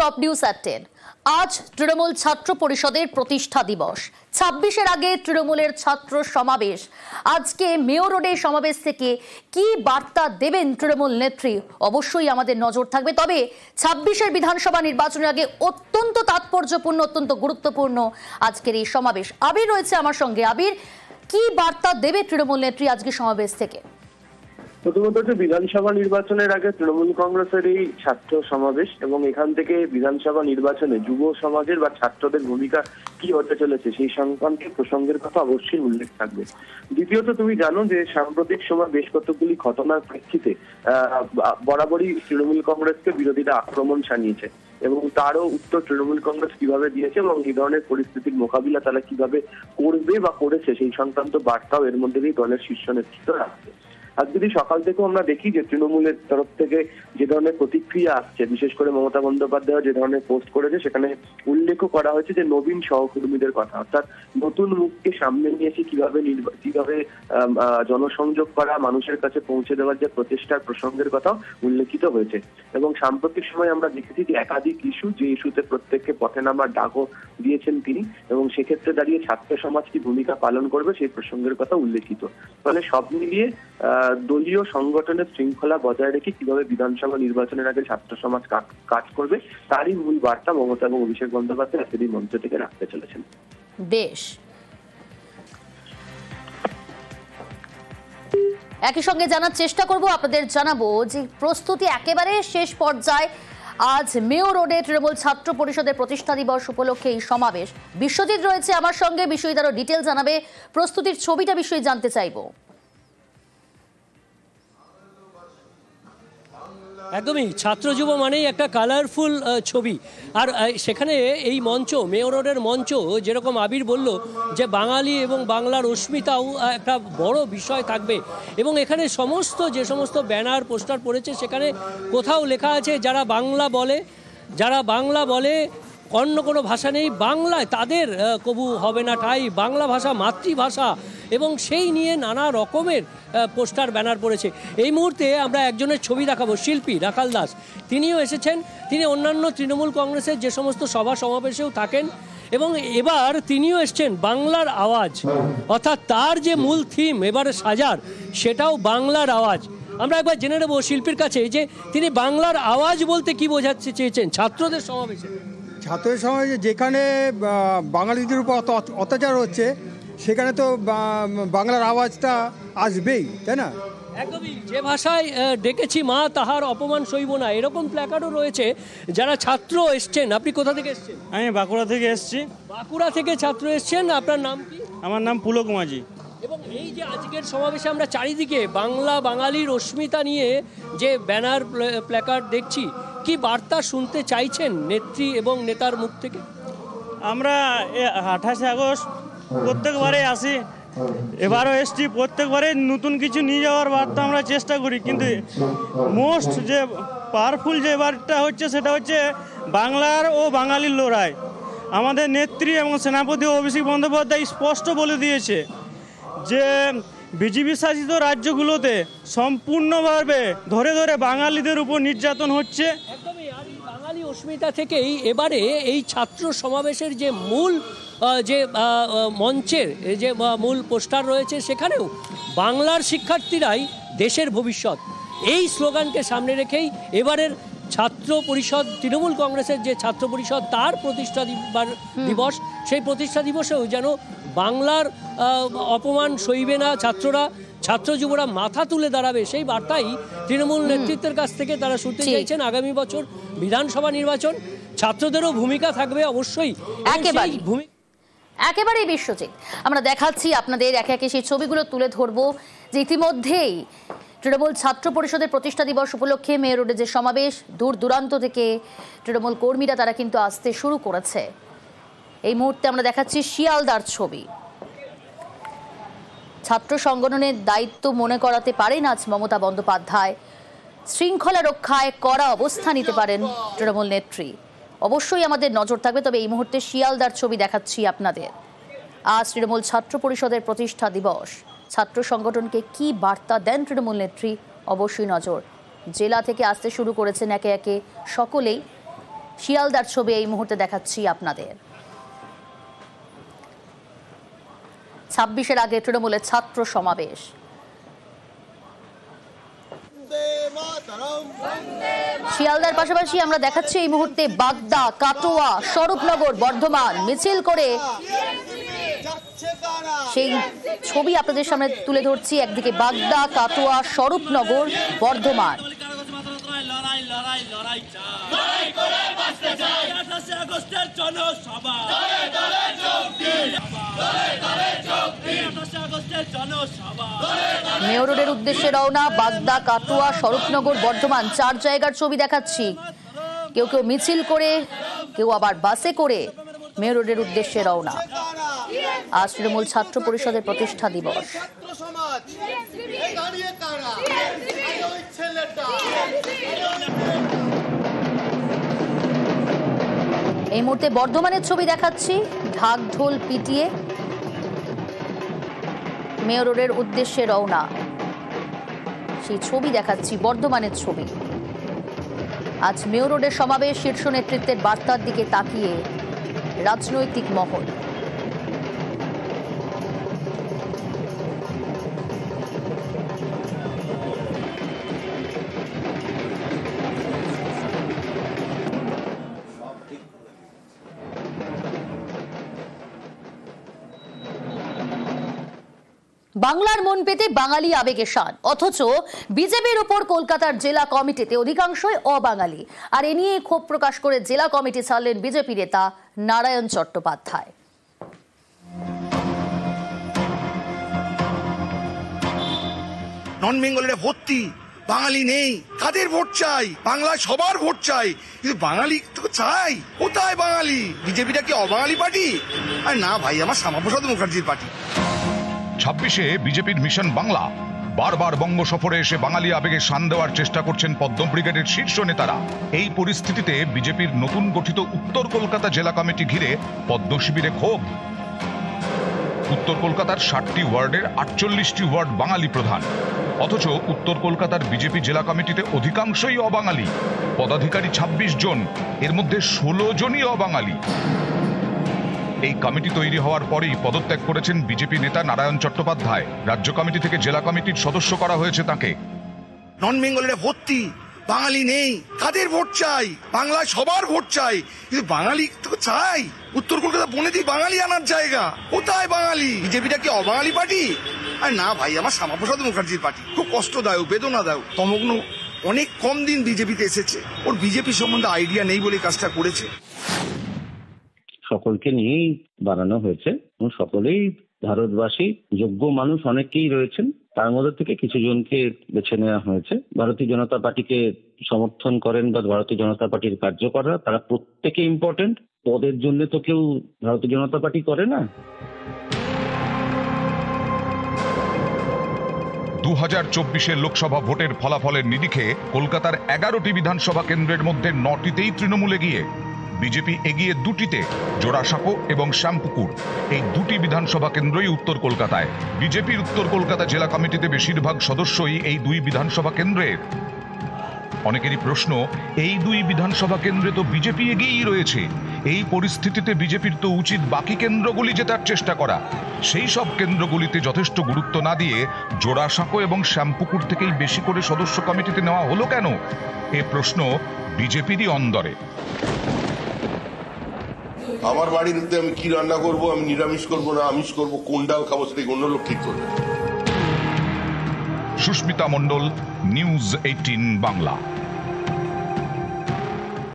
Top news এট 10। আজ তৃণমূল ছাত্র পরিষদের প্রতিষ্ঠা দিবস। 26-এর আগে তৃণমূলের ছাত্র সমাবেশ। আজকে মেয়র রোডে সমাবেশ থেকে কি বার্তা দেবেন তৃণমূল নেত্রী, অবশ্যই আমাদের নজর থাকবে। তবে 26-এর বিধানসভা নির্বাচনের আগে অত্যন্ত তাৎপর্যপূর্ণ, অত্যন্ত গুরুত্বপূর্ণ আজকের এই সমাবেশ। আবির রয়েছে আমার সঙ্গে। আবির, কি বার্তা দেবে তৃণমূল নেত্রী আজকে সমাবেশ থেকে? প্রথমত হচ্ছে বিধানসভা নির্বাচনের আগে তৃণমূল কংগ্রেসের এই ছাত্র সমাবেশ এবং এখান থেকে বিধানসভা নির্বাচনে যুব সমাজের বা ছাত্রদের ভূমিকা কি হতে চলেছে সেই সংক্রান্ত প্রসঙ্গের কথা অবশ্যই উল্লেখ থাকবে। দ্বিতীয়ত তুমি জানো যে সাম্প্রতিক সময় বেশ কতগুলি ঘটনার প্রেক্ষিতে বরাবরই তৃণমূল কংগ্রেসকে বিরোধীরা আক্রমণ শানিয়েছে এবং তারও উত্তর তৃণমূল কংগ্রেস কিভাবে দিয়েছে এবং এই ধরনের পরিস্থিতির মোকাবিলা তারা কিভাবে করবে বা করেছে সেই সংক্রান্ত বার্তাও এর মধ্যে দিয়ে দলের শীর্ষ নেতৃত্ব রাখছে। আজ যদি সকাল থেকেও আমরা দেখি যে তৃণমূলের তরফ থেকে যে ধরনের প্রতিক্রিয়া আসছে, বিশেষ করে মমতা বন্দ্যোপাধ্যায় যে ধরনের পোস্ট করেছে সেখানে উল্লেখ করা হয়েছে যে নবীন সহকর্মীদের কথা, অর্থাৎ নতুন মুখকে সামনে নিয়ে এসে কিভাবে জনসংযোগ করা, মানুষের কাছে পৌঁছে দেওয়ার যে প্রচেষ্টার প্রসঙ্গের কথাও উল্লেখিত হয়েছে। এবং সাম্প্রতিক সময় আমরা দেখেছি যে একাধিক ইস্যু, যে ইস্যুতে প্রত্যেককে পথে নামার ডাকও দিয়েছেন তিনি, এবং সেক্ষেত্রে দাঁড়িয়ে ছাত্র সমাজ কি ভূমিকা পালন করবে সেই প্রসঙ্গের কথা উল্লেখিত। ফলে সব মিলিয়ে দলীয় সংগঠনের শৃঙ্খলা বজায় রেখে কিভাবে বিধানসভা নির্বাচনের আগে ছাত্র সমাজ কাজ করবে তারই মূল বার্তা মমতা এবং অভিষেক বন্দ্যোপাধ্যায় আজকের এই মঞ্চ থেকে রাখতে চলেছেন। বেশ, একই সঙ্গে জানার চেষ্টা করব, আপনাদের জানাবো যে প্রস্তুতি একেবারে শেষ পর্যায়ে। আজ মেয়র রোডে তৃণমূল ছাত্র পরিষদের প্রতিষ্ঠা দিবস উপলক্ষে এই সমাবেশ। বিশ্বজিৎ রয়েছে আমার সঙ্গে, বিশ্বজিৎ আরো ডিটেল জানাবে। প্রস্তুতির ছবিটা বিশ্বজিৎ জানতে চাইবো। একদমই, ছাত্র যুব মানেই একটা কালারফুল ছবি। আর সেখানে এই মঞ্চ, মেয়র রোডের মঞ্চ, যেরকম আবির বলল যে বাঙালি এবং বাংলার অস্মিতাও একটা বড় বিষয় থাকবে। এবং এখানে যে সমস্ত ব্যানার পোস্টার পড়েছে সেখানে কোথাও লেখা আছে যারা বাংলা বলে অন্য কোনো ভাষা নেই, বাংলায় তাদের কবু হবে না ঠাঁই, বাংলা ভাষা মাতৃভাষা, এবং সেই নিয়ে নানা রকমের পোস্টার ব্যানার পড়েছে। এই মুহূর্তে আমরা একজনের ছবি দেখাবো, শিল্পী রাখাল দাস। তিনিও এসেছেন। তিনি অন্যান্য তৃণমূল কংগ্রেসের যে সমস্ত সভা সমাবেশেও থাকেন এবং এবার তিনিও এসছেন বাংলার আওয়াজ, অর্থাৎ তার যে মূল থিম এবারে সাজার সেটাও বাংলার আওয়াজ। আমরা একবার জেনে নেব শিল্পীর কাছে যে তিনি বাংলার আওয়াজ বলতে কি বোঝাতে চেয়েছেন ছাত্রদের সমাবেশে। ছাত্রদের সমাবেশে যেখানে বাঙালিদের উপর অত্যাচার হচ্ছে সেখানে তো বাংলার আওয়াজটা আসবেই, তাই না? একদমই, যে ভাষায় ডেকেছি মা তাহার অপমান সইব না, এরকম প্ল্যাকার্ডও রয়েছে। যারা ছাত্র এসছেন, আপনি কোথা থেকে এসছেন? আমি বাঁকুড়া থেকে এসেছি। বাঁকুড়া থেকে ছাত্র এসছেন, আপনার নাম কি? আমার নাম পুলক মাঝি। এবং এই যে আজকের সমাবেশে আমরা চারিদিকে বাঙালির অস্মিতা নিয়ে যে ব্যানার প্ল্যাকার্ড দেখছি, কি বার্তা শুনতে চাইছেন নেত্রী এবং নেতার মুখ থেকে? আমরা 28 আগস্ট প্রত্যেকবারে আসি, এবারও এসছি। প্রত্যেকবারে নতুন কিছু নিয়ে যাওয়ার বার্তা আমরা চেষ্টা করি, কিন্তু মোস্ট যে পাওয়ারফুল যে বার্তা হচ্ছে সেটা হচ্ছে বাংলার ও বাঙালির লড়াই। আমাদের নেত্রী এবং সেনাপতি অভিষেক বন্দ্যোপাধ্যায় স্পষ্ট বলে দিয়েছে যে বিজেপি শাসিত রাজ্যগুলোতে সম্পূর্ণভাবে ধরে বাঙালিদের উপর নির্যাতন হচ্ছে। একদমই, আর এই বাঙালি অস্মিতা থেকেই এবারে এই ছাত্র সমাবেশের যে মূল মঞ্চের যে মূল পোস্টার রয়েছে সেখানেও বাংলার শিক্ষার্থীরাই দেশের ভবিষ্যৎ, এই স্লোগানকে সামনে রেখেই এবারের ছাত্র পরিষদ, তৃণমূল কংগ্রেসের যে ছাত্র পরিষদ তার প্রতিষ্ঠা দিবস, সেই প্রতিষ্ঠা দিবসেও যেন বাংলার অপমান সইবে না, ছাত্র যুবরা মাথা তুলে দাঁড়াবে, সেই বার্তাই তৃণমূল নেতৃত্বের কাছ থেকে তারা শুনতে চাইছেন। আগামী বছর বিধানসভা নির্বাচন, ছাত্রদেরও ভূমিকা থাকবে অবশ্যই। একেবারেই বিশ্বজিৎ, আমরা দেখাচ্ছি আপনাদের একে একে সেই ছবিগুলো তুলে ধরবো যে ইতিমধ্যেই তৃণমূল ছাত্র পরিষদের প্রতিষ্ঠা দিবস উপলক্ষে মেয়র রোডে যে সমাবেশ, দূর দূরান্ত থেকে তৃণমূল কর্মীরা তারা কিন্তু আসতে শুরু করেছে। এই মুহূর্তে আমরা দেখাচ্ছি শিয়ালদার ছবি। ছাত্র সংগঠনের দায়িত্ব মনে করাতে পারেন আজ মমতা বন্দ্যোপাধ্যায়, শৃঙ্খলা রক্ষায় কড়া অবস্থান নিতে পারেন তৃণমূল নেত্রী, অবশ্যই আমাদের নজর থাকবে। তবে এই মুহূর্তে শিয়ালদার ছবি দেখাচ্ছি আপনাদের। আজ তৃণমূল ছাত্র পরিষদের প্রতিষ্ঠা দিবস, ছাত্র সংগঠনকে কি বার্তা দেন তৃণমূল নেত্রী, অবশ্যই নজর। জেলা থেকে আসতে শুরু করেছেন একে একে সকলেই। শিয়ালদার ছবি এই মুহূর্তে দেখাচ্ছি আপনাদের। 26-এর আগে তৃণমূলের ছাত্র সমাবেশ। শিয়ালদার পাশাপাশি আমরা দেখাচ্ছি এই মুহূর্তে বাগদা, কাটোয়া, স্বরূপনগর, বর্ধমান মিছিল করে সেই ছবি আপনাদের সামনে তুলে ধরছি। একদিকে বাগদা, কাটোয়া, স্বরূপনগর, বর্ধমান। মেয়র রোডের উদ্দেশ্যে রওনা বাগদা, কাটোয়া, স্বরূপনগর, বর্ধমান 4 জায়গার ছবি দেখাচ্ছি। কেউ কেউ মিছিল করে, কেউ আবার বাসে করে মেয়র রোডের উদ্দেশ্যে রওনা। আজ তৃণমূল ছাত্র পরিষদের প্রতিষ্ঠা দিবস। এই মুহূর্তে বর্ধমানের ছবি দেখাচ্ছি। ঢাক ঢোল পিটিয়ে মেয়র রোডের উদ্দেশ্যে রওনা, সেই ছবি দেখাচ্ছি, বর্ধমানের ছবি। আজ মেয়র রোডের সমাবেশ, শীর্ষ নেতৃত্বের বার্তার দিকে তাকিয়ে রাজনৈতিক মহল। বাংলার মন পেতে বাঙালি আবেগে শান, অথচ বিজেপির উপর কলকাতার জেলা কমিটিতে অধিকাংশই অবাঙালি। আর এ নিয়ে ক্ষোভ প্রকাশ করে জেলা কমিটি ছাড়লেন বিজেপি নেতা নারায়ণ চট্টোপাধ্যায়। নন বেঙ্গলের ভর্তি, বাঙালি নেই, কাদের ভোট চাই? বাংলায় সবার ভোট চাই, কিন্তু বাঙালি তো চাই। কোথায় বাঙালি? বিজেপিটা কি অবাঙালি পার্টি? আর না ভাই, আমার শ্যামাপ্রসাদ মুখার্জির পার্টি। 26-এ বিজেপির মিশন বাংলা। বারবার বঙ্গ সফরে এসে বাঙালি আবেগে শান দেওয়ার চেষ্টা করছেন পদ্ম ব্রিগেডের শীর্ষ নেতারা। এই পরিস্থিতিতে বিজেপির নতুন গঠিত উত্তর কলকাতা জেলা কমিটি ঘিরে পদ্ম শিবিরে ক্ষোভ। উত্তর কলকাতার 60টি ওয়ার্ডের 48টি ওয়ার্ড বাঙালি প্রধান, অথচ উত্তর কলকাতার বিজেপি জেলা কমিটিতে অধিকাংশই অবাঙালি। পদাধিকারী 26 জন, এর মধ্যে 16 জনই অবাঙালি। এই কমিটি তৈরি হওয়ার পরেই পদত্যাগ করেছেন বিজেপি নেতা নারায়ণ চট্টোপাধ্যায়। রাজ্য কমিটি থেকে জেলা কমিটির সদস্য করা হয়েছে তাকে। নন বেঙ্গলের ভর্তি, বাঙালি নেই, কাদের ভোট চাই? বাংলায় সবার ভোট চাই, কিন্তু বাঙালি তো চাই। উত্তর কলকাতা বনেদি বাঙালি আনার জায়গা, কোথায় বাঙালি? বিজেপিটা কি অবাঙালি পার্টি? আর না ভাই, আমার শ্যামাপ্রসাদ মুখার্জির পার্টি। খুব কষ্টদায়ক, বেদনাদায়ক। তমগ্ন অনেক কম দিন বিজেপিতে এসেছে, ওর বিজেপি সম্বন্ধে আইডিয়া নেই বলে কাজটা করেছে। সকলকে নিয়েই বানানো হয়েছে এবং সকলেই ভারতবাসী, যোগ্য মানুষ অনেকেই রয়েছেন, তার মধ্যে থেকে কিছু জনকে বেছে নেওয়া হয়েছে। ভারতীয় জনতা পার্টিকে সমর্থন করেন বা ভারতীয় জনতা পার্টির কার্যকররা, তারা প্রত্যেকে ইম্পর্টেন্ট। পদের জন্য তো কেউ ভারতীয় জনতা পার্টি করে না। 2024-এর লোকসভা ভোটের ফলাফলের নিরিখে কলকাতার 11টি বিধানসভা কেন্দ্রের মধ্যে 9টিতেই তৃণমূলে গিয়ে বিজেপি এগিয়ে 2টিতে, জোড়াসাঁকো এবং শ্যামপুকুর। এই 2টি বিধানসভা কেন্দ্রই উত্তর কলকাতায়। বিজেপির উত্তর কলকাতা জেলা কমিটিতে বেশিরভাগ সদস্যই এই 2 বিধানসভা কেন্দ্রের। অনেকেরই প্রশ্ন, এই 2 বিধানসভা কেন্দ্রে তো বিজেপি এগিয়েই রয়েছে। এই পরিস্থিতিতে বিজেপির তো উচিত বাকি কেন্দ্রগুলি জেতার চেষ্টা করা। সেই সব কেন্দ্রগুলিতে যথেষ্ট গুরুত্ব না দিয়ে জোড়াসাঁকো এবং শ্যামপুকুর থেকেই বেশি করে সদস্য কমিটিতে নেওয়া হলো কেন? এ প্রশ্ন বিজেপিরই অন্দরে। আমার বাড়িতে আমি কি রান্না করব, আমি নিরামিষ করব না আমিষ করব, কোন ডাল খাবো সেটা অন্য লোক ঠিক করবে। সুস্মিতা মণ্ডল, নিউজ 18 বাংলা।